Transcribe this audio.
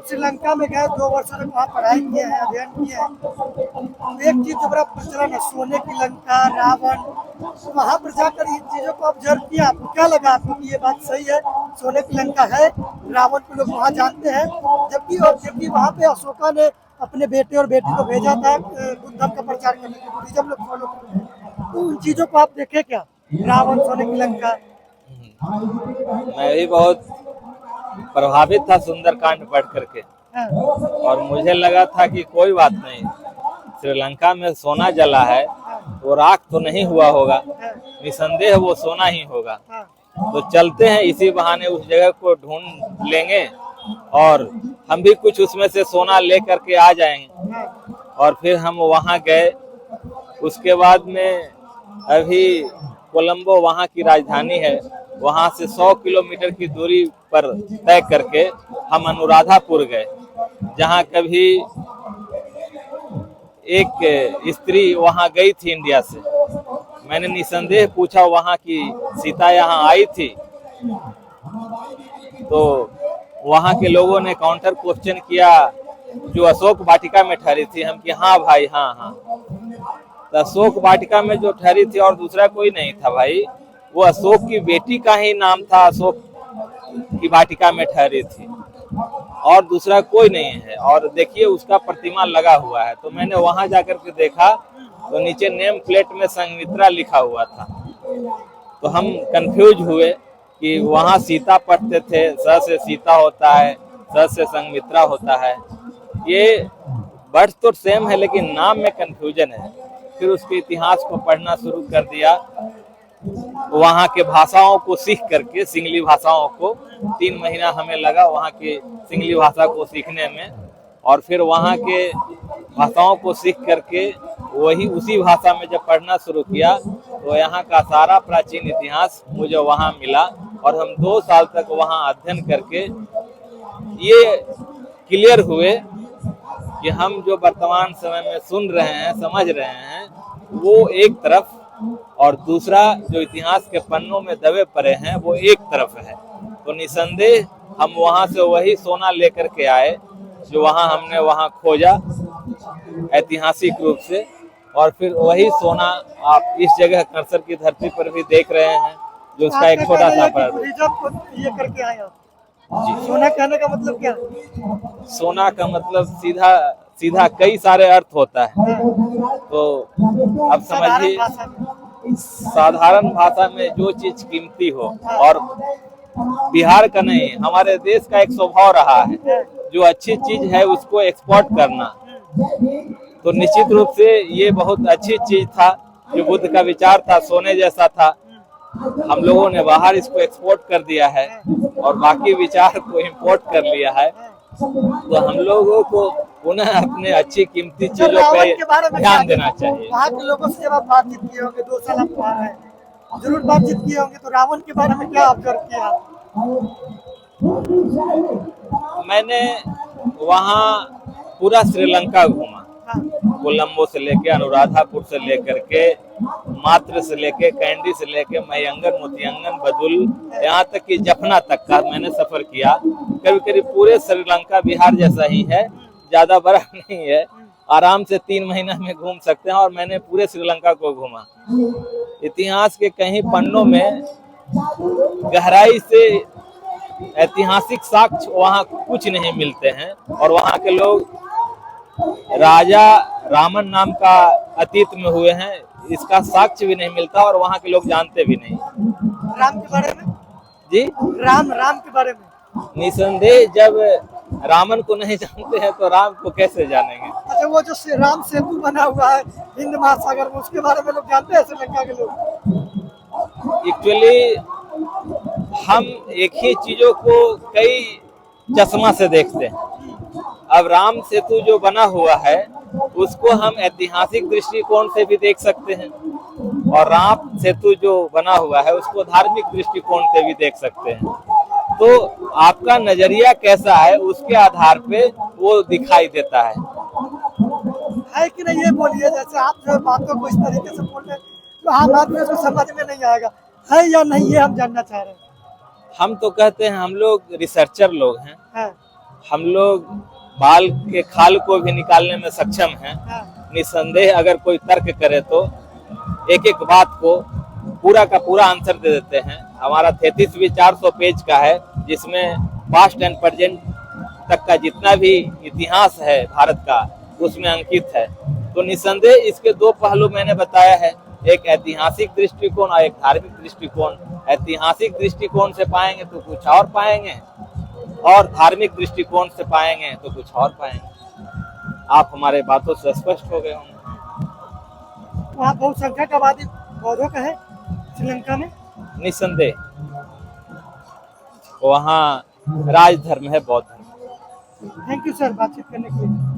आप श्रीलंका में गए 2 वर्षों तक वहाँ पढ़ाई किए हैं, अध्ययन किए हैं, तो एक चीज जो बड़ा प्रचलन है सोने की लंका, रावण, तो वहाँ पर जाकर इन चीजों को ऑब्जर्व किया, आपको क्या लगा आपको कि ये बात सही है, सोने की लंका है, रावण को लोग वहाँ जानते हैं, जबकि वहाँ पे अशोका ने अपने बेटे और बेटी को भेजा था बुद्ध धर्म का प्रचार करने के लिए, बुद्धिज्म लोग फॉलो करते हैं, तो उन चीजों को आप देखे क्या, रावण, सोने की लंका? मैं भी बहुत प्रभावित था सुंदरकांड पढ़ करके। हाँ, और मुझे लगा था कि कोई बात नहीं, श्रीलंका में सोना जला है, वो राख तो नहीं हुआ होगा, निसंदेह वो सोना ही होगा। हाँ, तो चलते हैं, इसी बहाने उस जगह को ढूंढ लेंगे और हम भी कुछ उसमें से सोना ले करके आ जाएंगे। हाँ, और फिर हम वहाँ गए। उसके बाद में अभी कोलंबो वहाँ की राजधानी है, वहाँ से 100 किलोमीटर की दूरी पर तय करके हम अनुराधापुर गए, जहाँ कभी एक स्त्री वहाँ गई थी इंडिया से। मैंने निसंदेह पूछा वहाँ की सीता यहाँ आई थी, तो वहाँ के लोगों ने काउंटर क्वेश्चन किया, जो अशोक वाटिका में ठहरी थी। हम कि हाँ भाई, हाँ हाँ, तो अशोक वाटिका में जो ठहरी थी और दूसरा कोई नहीं था भाई, वो अशोक की बेटी का ही नाम था, अशोक की वाटिका में ठहरी थी और दूसरा कोई नहीं है। और देखिए उसका प्रतिमा लगा हुआ है। तो मैंने वहां जाकर के देखा तो नीचे नेम प्लेट में संघमित्रा लिखा हुआ था। तो हम कंफ्यूज हुए कि वहां सीता पढ़ते थे, स से सीता होता है, स से संघमित्रा होता है। ये वर्ड तो सेम है लेकिन नाम में कंफ्यूजन है। फिर उसके इतिहास को पढ़ना शुरू कर दिया, वहाँ के भाषाओं को सीख करके, सिंगली भाषाओं को 3 महीना हमें लगा वहाँ की सिंगली भाषा को सीखने में। और फिर वहाँ के भाषाओं को सीख करके वही उसी भाषा में जब पढ़ना शुरू किया तो यहाँ का सारा प्राचीन इतिहास मुझे वहाँ मिला। और हम 2 साल तक वहाँ अध्ययन करके ये क्लियर हुए कि हम जो वर्तमान समय में सुन रहे हैं, समझ रहे हैं, वो एक तरफ और दूसरा जो इतिहास के पन्नों में दबे पड़े हैं वो एक तरफ है। तो निसंदेह हम वहां से वही सोना लेकर के आए जो वहां हमने वहां खोजा ऐतिहासिक रूप से। और फिर वही सोना आप इस जगह कर्सर की धरती पर भी देख रहे हैं, जो उसका एक छोटा सा ये करके आए आप। जी, सोना कहने का मतलब क्या? सोना का मतलब सीधा सीधा कई सारे अर्थ होता है। तो अब समझिए, साधारण भाषा में जो चीज कीमती हो, और बिहार का नहीं, हमारे देश का एक स्वभाव रहा है जो अच्छी चीज है उसको एक्सपोर्ट करना। तो निश्चित रूप से ये बहुत अच्छी चीज था, जो बुद्ध का विचार था, सोने जैसा था। हम लोगों ने बाहर इसको एक्सपोर्ट कर दिया है और बाकी विचार को इंपोर्ट कर लिया है। तो हम लोगों को पुनः अपने अच्छी कीमती चीजों पे ध्यान देना चाहिए। वहाँ के लोगों से जब आप बातचीत किए होंगे, 2 साल आप वहाँ रहे, जरूर बातचीत किए होंगे, तो रावण के बारे में क्या ऑब्जर्व किया? मैंने वहाँ पूरा श्रीलंका घूमा, कोलंबो से लेके, अनुराधापुर से लेकर के, मात्र से लेके, कैंडी से लेके, मयंगन, मोतियंगन, बदुल, यहाँ तक कि जफना तक का मैंने सफर किया। करीब करीब पूरे श्रीलंका बिहार जैसा ही है, ज्यादा बड़ा नहीं है, आराम से 3 महीना में घूम सकते हैं। और मैंने पूरे श्रीलंका को घूमा। इतिहास के कहीं पन्नों में गहराई से ऐतिहासिक साक्ष्य वहाँ कुछ नहीं मिलते हैं। और वहाँ के लोग राजा रामन नाम का अतीत में हुए हैं, इसका साक्ष्य भी नहीं मिलता और वहाँ के लोग जानते भी नहीं। राम के बारे में जी, राम के बारे में निसंदेह जब रामन को नहीं जानते हैं तो राम को कैसे जानेंगे। अच्छा, वो जो राम सेतु बना हुआ है हिंद महासागर में, उसके बारे में लोग जानते हैं श्रीलंका के लोग? एक्चुअली हम एक ही चीजों को कई चश्मा से देखते हैं। अब राम सेतु जो बना हुआ है उसको हम ऐतिहासिक दृष्टिकोण से भी देख सकते हैं, और राम सेतु जो बना हुआ है उसको धार्मिक दृष्टिकोण से भी देख सकते हैं। तो आपका नजरिया कैसा है उसके आधार पे वो दिखाई देता है कि नहीं? ये बोलिए, जैसे आप जो बातों को इस तरीके से बोल रहे हैं तो आम आदमी को समझ में नहीं आएगा, है या नहीं, ये हम जानना चाह रहे हैं। हम तो कहते हैं, हम लोग रिसर्चर लोग हैं, हम लोग बाल के खाल को भी निकालने में सक्षम हैं। हाँ, निसंदेह अगर कोई तर्क करे तो एक एक बात को पूरा का पूरा आंसर दे देते हैं। हमारा 33 भी 400 पेज का है, जिसमें पास्ट एंड प्रेजेंट तक का जितना भी इतिहास है भारत का उसमें अंकित है। तो निसंदेह इसके दो पहलू मैंने बताया है, एक ऐतिहासिक दृष्टिकोण और एक धार्मिक दृष्टिकोण। ऐतिहासिक दृष्टिकोण से पाएंगे तो कुछ और पाएंगे, और धार्मिक दृष्टिकोण से पाएंगे तो कुछ और पाएंगे। आप हमारे बातों से स्पष्ट हो गए होंगे। वहाँ बहुसंख्यक आबादी बौद्धों का है श्रीलंका में। निसंदेह वहाँ राजधर्म है, बौद्ध धर्म। थैंक यू सर बातचीत करने के लिए।